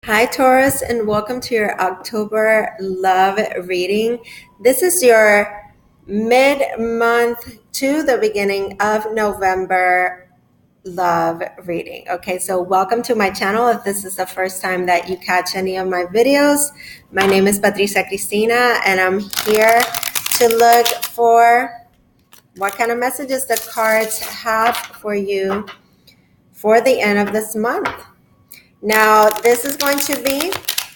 Hi, Taurus, and welcome to your October love reading. This is your mid-month to the beginning of November love reading. Okay, so welcome to my channel. If this is the first time that you catch any of my videos, my name is Patricia Cristina, and I'm here to look for what kind of messages the cards have for you for the end of this month. Now, this is going to be,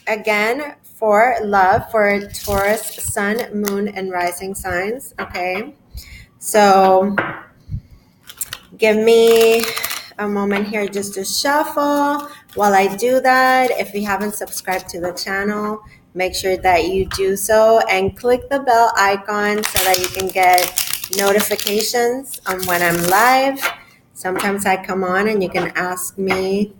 again, for love, for Taurus, Sun, Moon, and Rising signs, okay? So, give me a moment here just to shuffle. While I do that, if you haven't subscribed to the channel, make sure that you do so and click the bell icon so that you can get notifications on when I'm live. Sometimes I come on and you can ask me.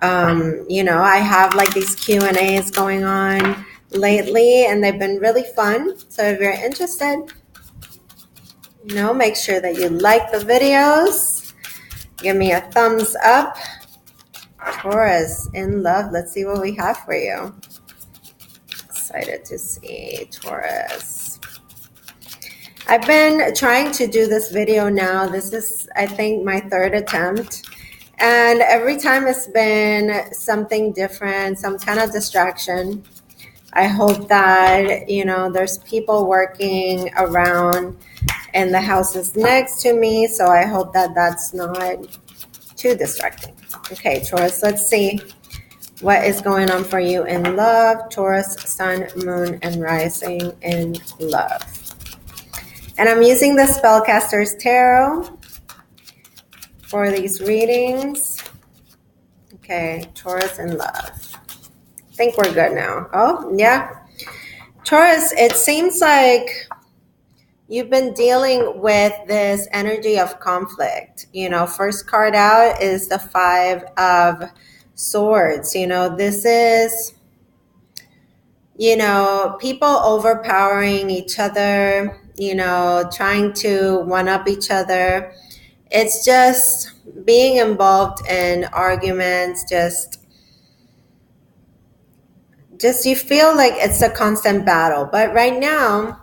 I have like these Q&As going on lately, and they've been really fun. So if you're interested, make sure that you like the videos. Give me a thumbs up. Taurus in love. Let's see what we have for you. Excited to see Taurus. I've been trying to do this video now. This is, I think, my third attempt. And every time it's been something different, some kind of distraction. I hope that, there's people working around in the houses next to me. So I hope that that's not too distracting. Okay, Taurus, let's see what is going on for you in love. Taurus, Sun, Moon, and Rising in love. And I'm using the Spellcaster's Tarot for these readings. Okay, Taurus in love. I think we're good now. Oh, yeah. Taurus, it seems like you've been dealing with this energy of conflict. First card out is the Five of Swords. This is, people overpowering each other, trying to one-up each other. It's just being involved in arguments, just you feel like it's a constant battle. But right now,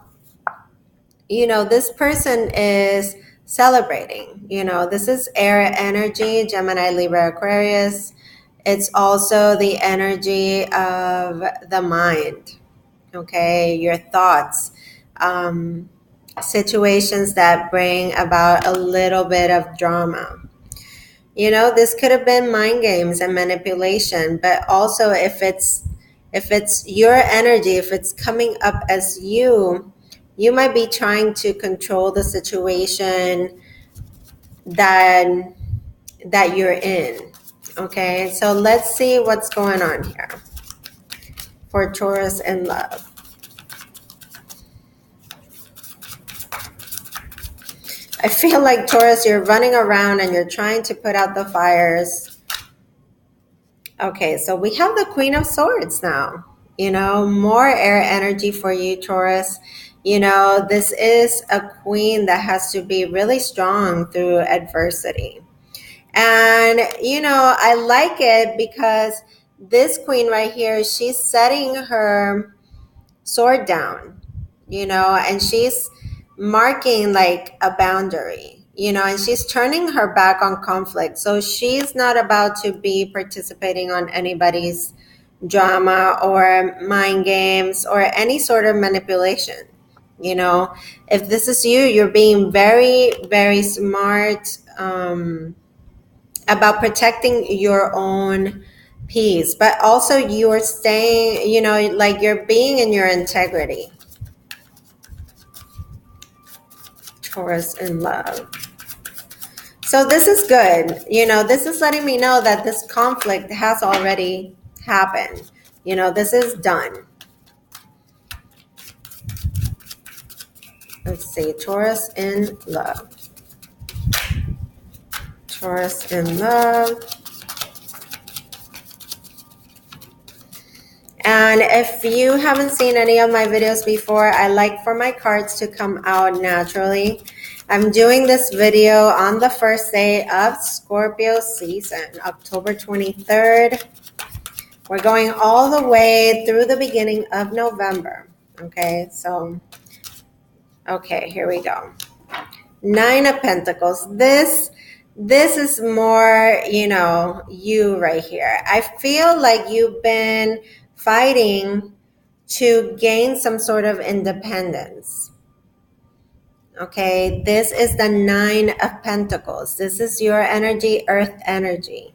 this person is celebrating. This is air energy, Gemini, Libra, Aquarius. It's also the energy of the mind, okay? Your thoughts. Situations that bring about a little bit of drama. This could have been mind games and manipulation, but also if it's your energy, if it's coming up as you might be trying to control the situation that you're in. Okay, so let's see what's going on here for Taurus in love. I feel like, Taurus, you're running around and you're trying to put out the fires. Okay, so we have the Queen of Swords now. More air energy for you, Taurus. This is a queen that has to be really strong through adversity. And, I like it because this queen right here, she's setting her sword down, and she's marking like a boundary, and she's turning her back on conflict. So she's not about to be participating on anybody's drama or mind games or any sort of manipulation. If this is you, you're being very, very smart about protecting your own peace, but also you're staying, like you're being in your integrity. Taurus in love. So this is good. This is letting me know that this conflict has already happened. This is done. Let's see, Taurus in love. Taurus in love. And if you haven't seen any of my videos before, I like for my cards to come out naturally. I'm doing this video on the first day of Scorpio season, October 23rd. We're going all the way through the beginning of November. Okay, so, okay, here we go. Nine of Pentacles. This is more, you right here. I feel like you've been fighting to gain some sort of independence. Okay, this is the Nine of Pentacles. This is your energy, earth energy.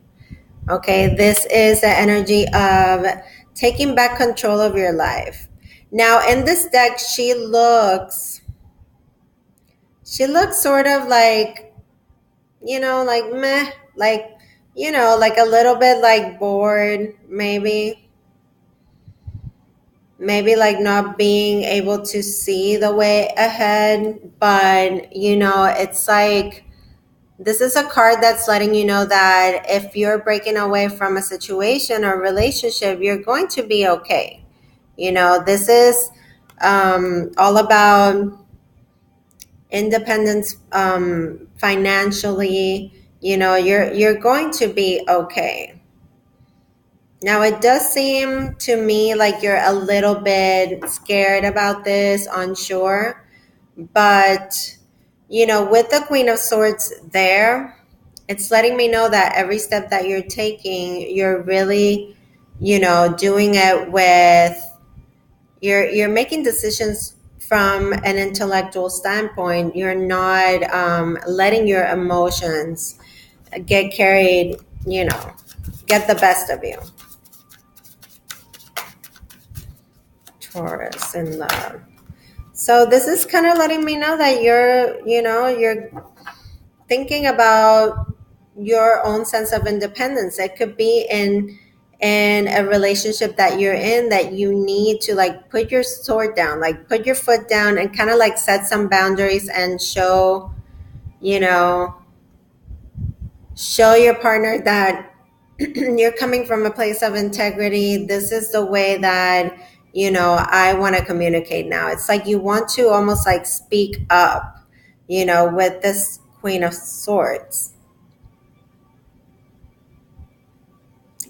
Okay, this is the energy of taking back control of your life. Now, in this deck, she looks sort of like, like meh, like, like a little bit like bored, maybe like not being able to see the way ahead. But, it's like, this is a card that's letting you know that if you're breaking away from a situation or relationship, you're going to be okay. This is all about independence, financially. You're going to be okay. Now, it does seem to me like you're a little bit scared about this, unsure, but with the Queen of Swords there, it's letting me know that every step that you're taking, you're really, doing it with, you're making decisions from an intellectual standpoint. You're not letting your emotions get carried, get the best of you. Taurus in love. So this is kind of letting me know that you're thinking about your own sense of independence. It could be in a relationship that you're in, that you need to like put your sword down, like put your foot down and kind of like set some boundaries and show your partner that you're coming from a place of integrity. This is the way that I want to communicate now. It's like you want to almost like speak up, with this Queen of Swords.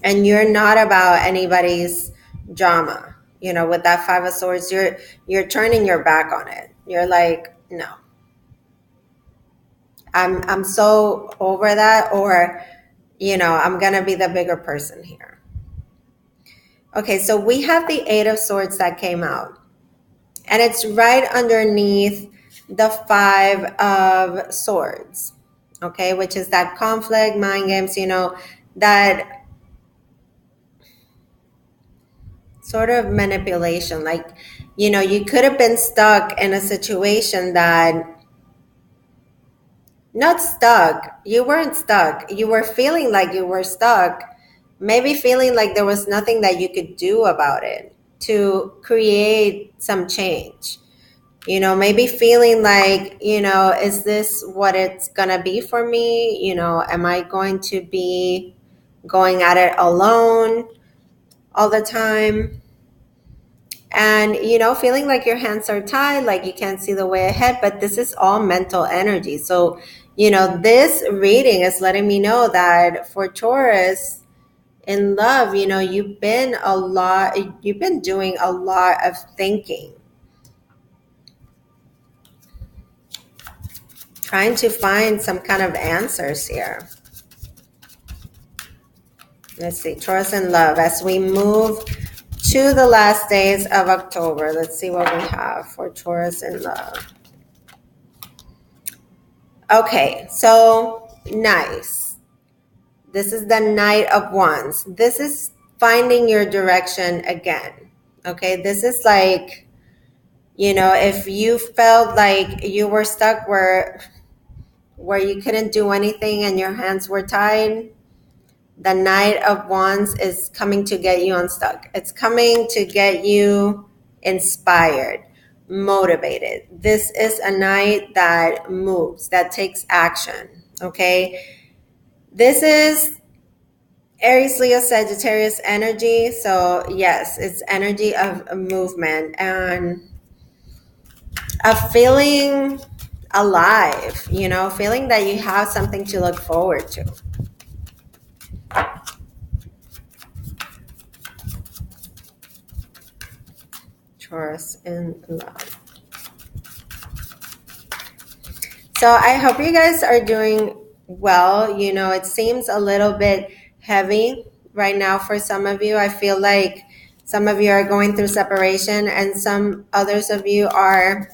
And you're not about anybody's drama. With that Five of Swords, you're turning your back on it. You're like, no. I'm so over that, or I'm going to be the bigger person here. Okay, so we have the Eight of Swords that came out. And it's right underneath the Five of Swords. Okay, which is that conflict, mind games, that sort of manipulation. Like, you could have been stuck in a situation that, not stuck, you weren't stuck. You were feeling like you were stuck, maybe feeling like there was nothing that you could do about it to create some change. Maybe feeling like, is this what it's gonna be for me? Am I going to be going at it alone all the time? And, feeling like your hands are tied, like you can't see the way ahead, but this is all mental energy. So, this reading is letting me know that for Taurus in love, you've been doing a lot of thinking, trying to find some kind of answers here. Let's see, Taurus in love, as we move to the last days of October. Let's see what we have for Taurus in love. Okay, so nice. This is the Knight of Wands. This is finding your direction again. Okay, this is like, if you felt like you were stuck where you couldn't do anything and your hands were tied, the Knight of Wands is coming to get you unstuck. It's coming to get you inspired, motivated. This is a knight that moves, that takes action, okay? This is Aries, Leo, Sagittarius energy. So yes, it's energy of movement and of feeling alive, feeling that you have something to look forward to. Taurus in love. So I hope you guys are doing well. You know, it seems a little bit heavy right now for some of you. I feel like some of you are going through separation and some others of you are,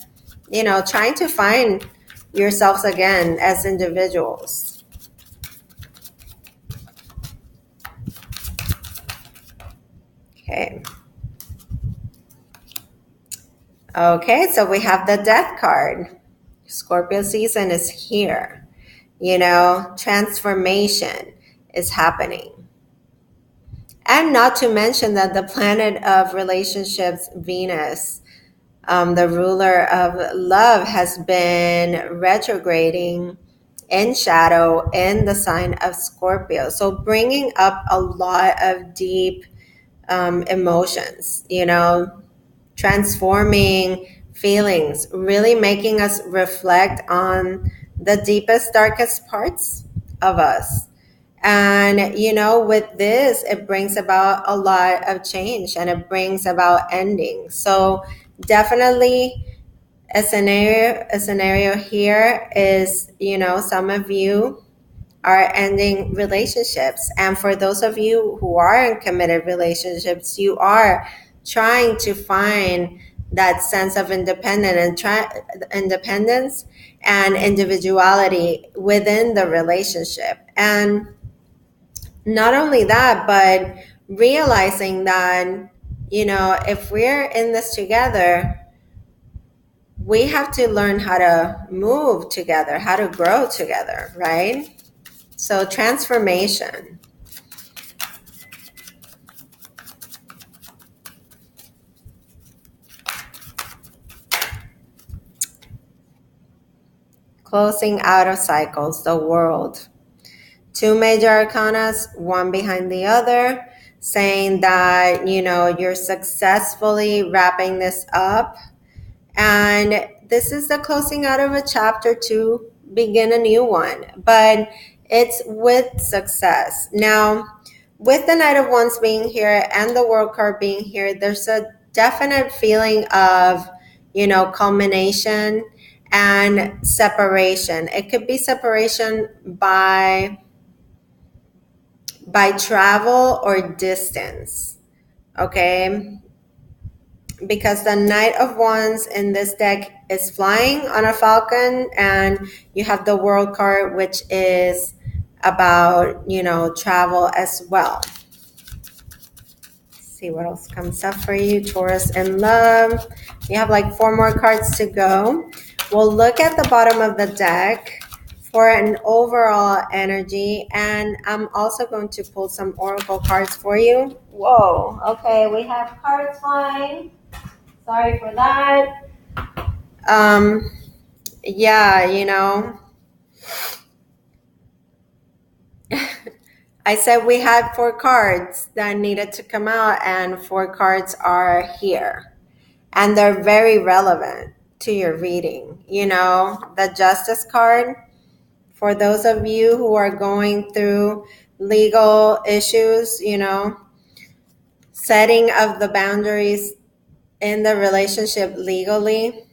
you know, trying to find yourselves again as individuals. Okay. Okay, so we have the Death card. Scorpio season is here. You know, transformation is happening. And not to mention that the planet of relationships, Venus, the ruler of love, has been retrograding in shadow in the sign of Scorpio. So bringing up a lot of deep emotions, you know, transforming feelings, really making us reflect on the deepest, darkest parts of us. And, you know, with this, it brings about a lot of change and it brings about endings. So definitely a scenario here is, you know, some of you are ending relationships. And for those of you who are in committed relationships, you are trying to find that sense of independence and individuality within the relationship. And not only that, but realizing that, you know, if we're in this together, we have to learn how to move together, how to grow together, right? So transformation. Closing out of cycles, the world. Two major arcanas, one behind the other, saying that, you know, you're successfully wrapping this up. And this is the closing out of a chapter to begin a new one. But it's with success. Now, with the Knight of Wands being here and the World card being here, there's a definite feeling of, you know, culmination and separation. It could be separation by travel or distance, okay? Because the Knight of Wands in this deck is flying on a falcon, and you have the World card, which is about, you know, travel as well. Let's see what else comes up for you. Taurus in love. You have like 4 more cards to go. We'll look at the bottom of the deck for an overall energy, and I'm also going to pull some oracle cards for you. Whoa, okay, we have cards flying. Sorry for that. Yeah, you know, I said we had 4 cards that needed to come out, and 4 cards are here. And they're very relevant to your reading. You know, the Justice card, for those of you who are going through legal issues, you know, setting of the boundaries in the relationship legally.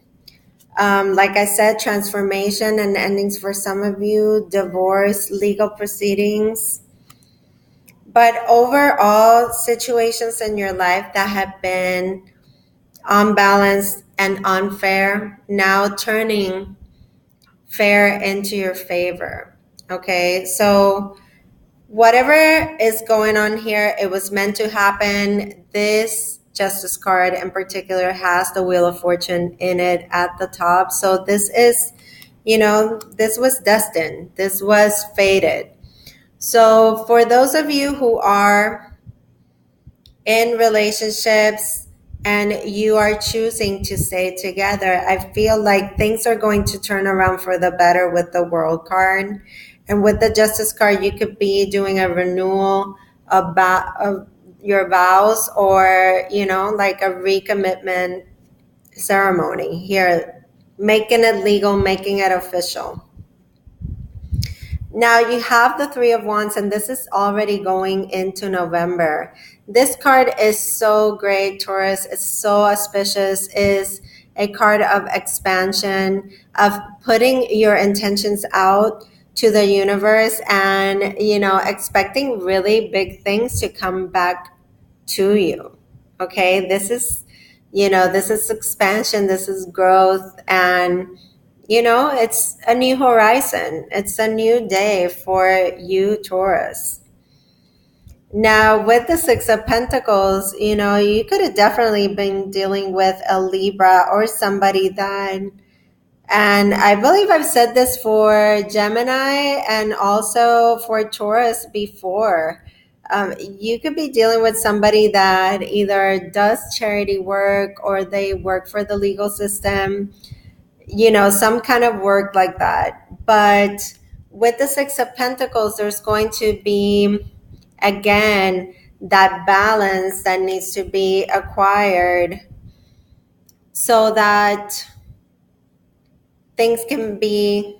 Like I said, transformation and endings for some of you, divorce, legal proceedings. But overall, situations in your life that have been unbalanced and unfair, now turning fair into your favor. Okay, so whatever is going on here, it was meant to happen. This Justice card in particular has the Wheel of Fortune in it at the top. So this is, you know, this was destined. This was fated. So for those of you who are in relationships and you are choosing to stay together, I feel like things are going to turn around for the better with the World card. And with the Justice card, you could be doing a renewal of your vows, or, you know, like a recommitment ceremony here, making it legal, making it official. Now you have the Three of Wands, and this is already going into November. This card is so great, Taurus. It's so auspicious. Is a card of expansion, of putting your intentions out to the universe and, expecting really big things to come back to you. Okay. This is expansion. This is growth. And it's a new horizon. It's a new day for you, Taurus. Now, with the Six of Pentacles, you could have definitely been dealing with a Libra or somebody that, and I believe I've said this for Gemini and also for Taurus before. You could be dealing with somebody that either does charity work or they work for the legal system, some kind of work like that. But with the Six of Pentacles, there's going to be, again, that balance that needs to be acquired so that things can be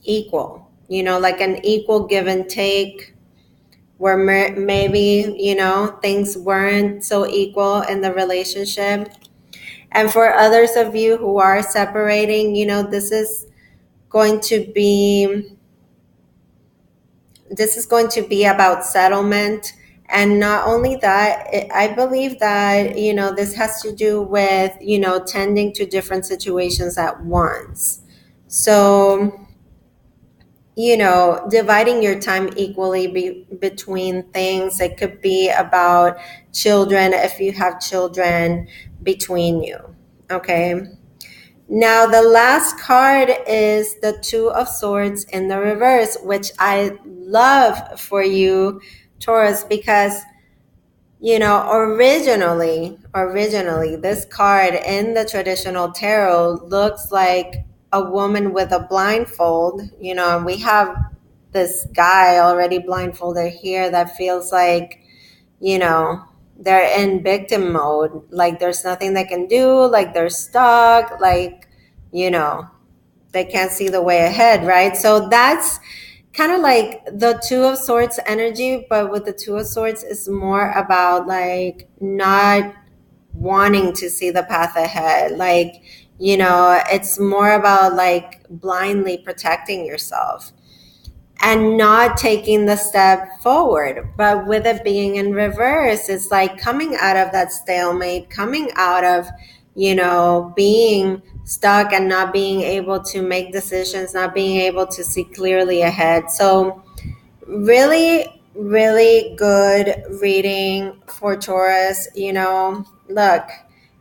equal, like an equal give and take, where maybe, things weren't so equal in the relationship. And for others of you who are separating, going to be this is going to be about settlement. And not only that, I believe that, this has to do with, tending to different situations at once. So, dividing your time equally between things. It could be about children, if you have children between you. Okay. Now, the last card is the Two of Swords in the reverse, which I love for you, Taurus, because, originally, this card in the traditional tarot looks like a woman with a blindfold, and we have this guy already blindfolded here that feels like, you know, they're in victim mode. Like there's nothing they can do, like they're stuck, like, they can't see the way ahead, right? So that's kind of like the Two of Swords energy, but with the Two of Swords, it's more about like not wanting to see the path ahead. Like, it's more about like blindly protecting yourself and not taking the step forward. But with it being in reverse, it's like coming out of that stalemate, coming out of, being stuck and not being able to make decisions, not being able to see clearly ahead. So, really, really good reading for Taurus. Look,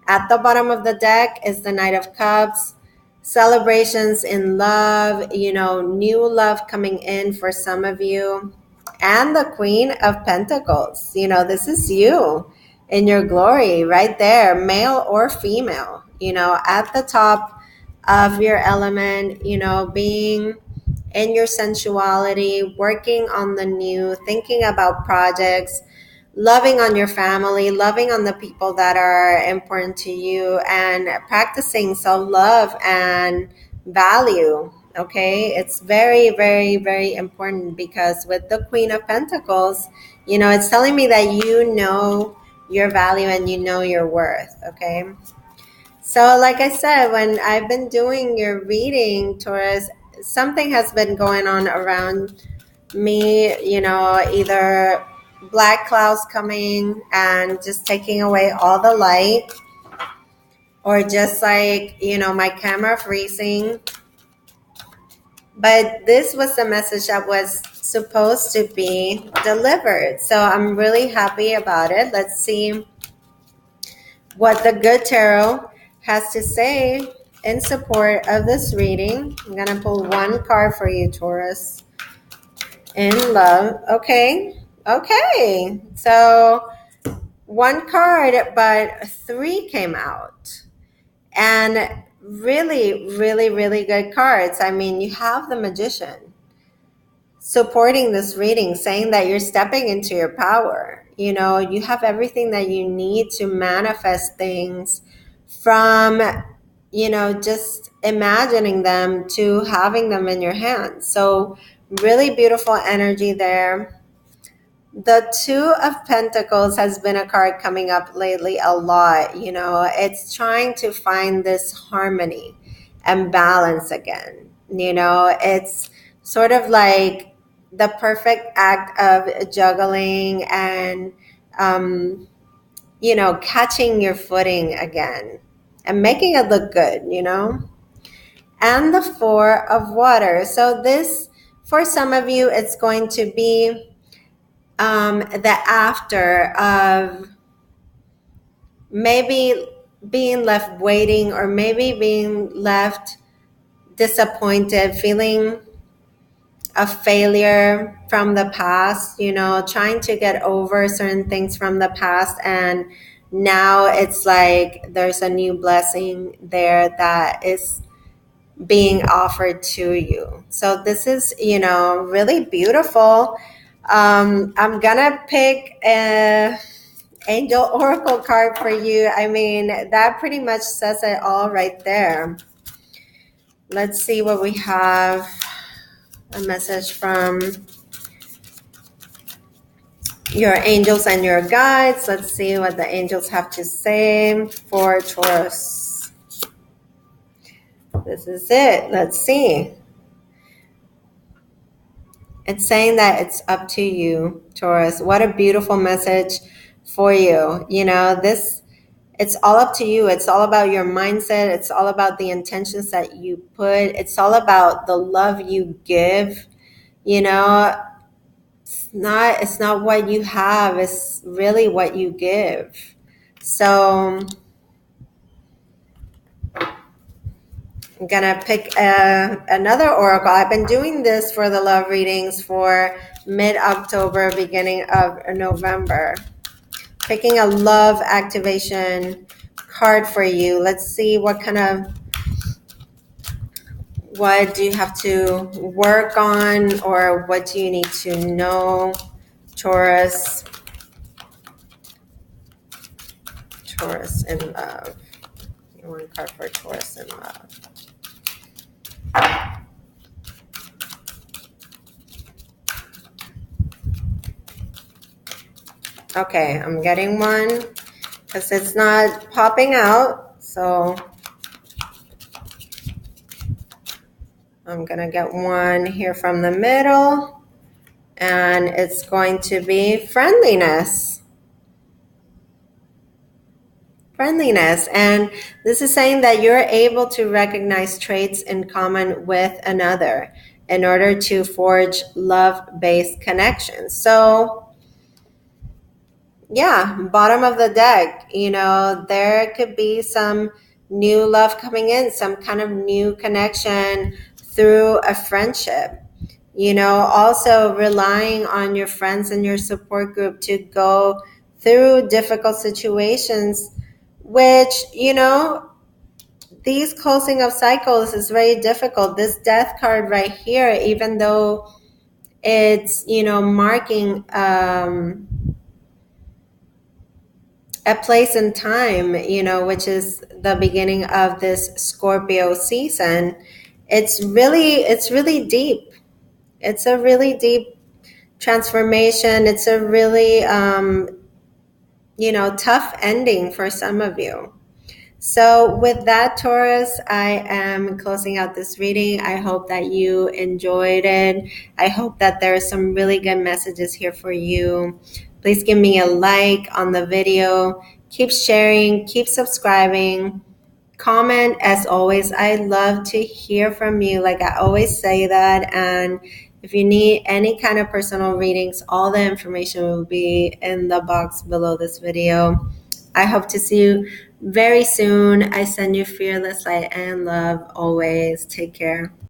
at the bottom of the deck is the Knight of Cups, celebrations in love, new love coming in for some of you, and the Queen of Pentacles. This is you in your glory right there, male or female, at the top of your element, being in your sensuality, working on the new, thinking about projects, loving on your family, loving on the people that are important to you, and practicing self-love and value. Okay, it's very, very, very important, because with the Queen of Pentacles, it's telling me that you know your value and you know your worth. Okay, so like I said, when I've been doing your reading, Taurus, something has been going on around me, either black clouds coming and just taking away all the light, or just like, my camera freezing. But this was the message that was supposed to be delivered. So I'm really happy about it. Let's see what the good tarot has to say in support of this reading. I'm going to pull one card for you, Taurus. In love. Okay. So one card, but three came out. And really, really, really good cards. I mean, you have the Magician supporting this reading, saying that you're stepping into your power. You have everything that you need to manifest things, from, just imagining them to having them in your hands. So Really beautiful energy there. The Two of Pentacles has been a card coming up lately a lot. You know, it's trying to find this harmony and balance again. You know, it's sort of like the perfect act of juggling and, you know, catching your footing again and making it look good, you know. And the Four of Water. So this, for some of you, it's going to be the after of maybe being left waiting, or maybe being left disappointed, feeling a failure from the past, you know, trying to get over certain things from the past. And now it's like there's a new blessing there that is being offered to you. So this is, you know, really beautiful. I'm gonna pick a angel oracle card for you. I mean, that pretty much says it all right there. Let's see what we have. A message from your angels and your guides. Let's see what the angels have to say for Taurus. This is it. Let's see. It's saying that it's up to you, Taurus. What a beautiful message for you. You know, this, it's all up to you. It's all about your mindset. It's all about the intentions that you put. It's all about the love you give. You know, it's not what you have. It's really what you give. So I'm gonna pick another oracle. I've been doing this for the love readings for mid-October, beginning of November. Picking a love activation card for you. Let's see what do you have to work on, or what do you need to know, Taurus? Taurus in love. One card for Taurus in love. Okay, I'm getting one because it's not popping out. So I'm going to get one here from the middle. And it's going to be friendliness. Friendliness. And this is saying that you're able to recognize traits in common with another in order to forge love-based connections. So yeah, bottom of the deck, you know, there could be some new love coming in, some kind of new connection through a friendship. You know, also relying on your friends and your support group to go through difficult situations, which, you know, these closing of cycles is very difficult. This death card right here, even though it's, you know, marking a place and time, you know, which is the beginning of this Scorpio season, it's really deep. It's a really deep transformation. It's a really, you know, tough ending for some of you. So with that, Taurus, I am closing out this reading. I hope that you enjoyed it. I hope that there are some really good messages here for you. Please give me a like on the video. Keep sharing, keep subscribing, comment as always. I love to hear from you. Like I always say that. And if you need any kind of personal readings, all the information will be in the box below this video. I hope to see you very soon. I send you fearless light and love always. Take care.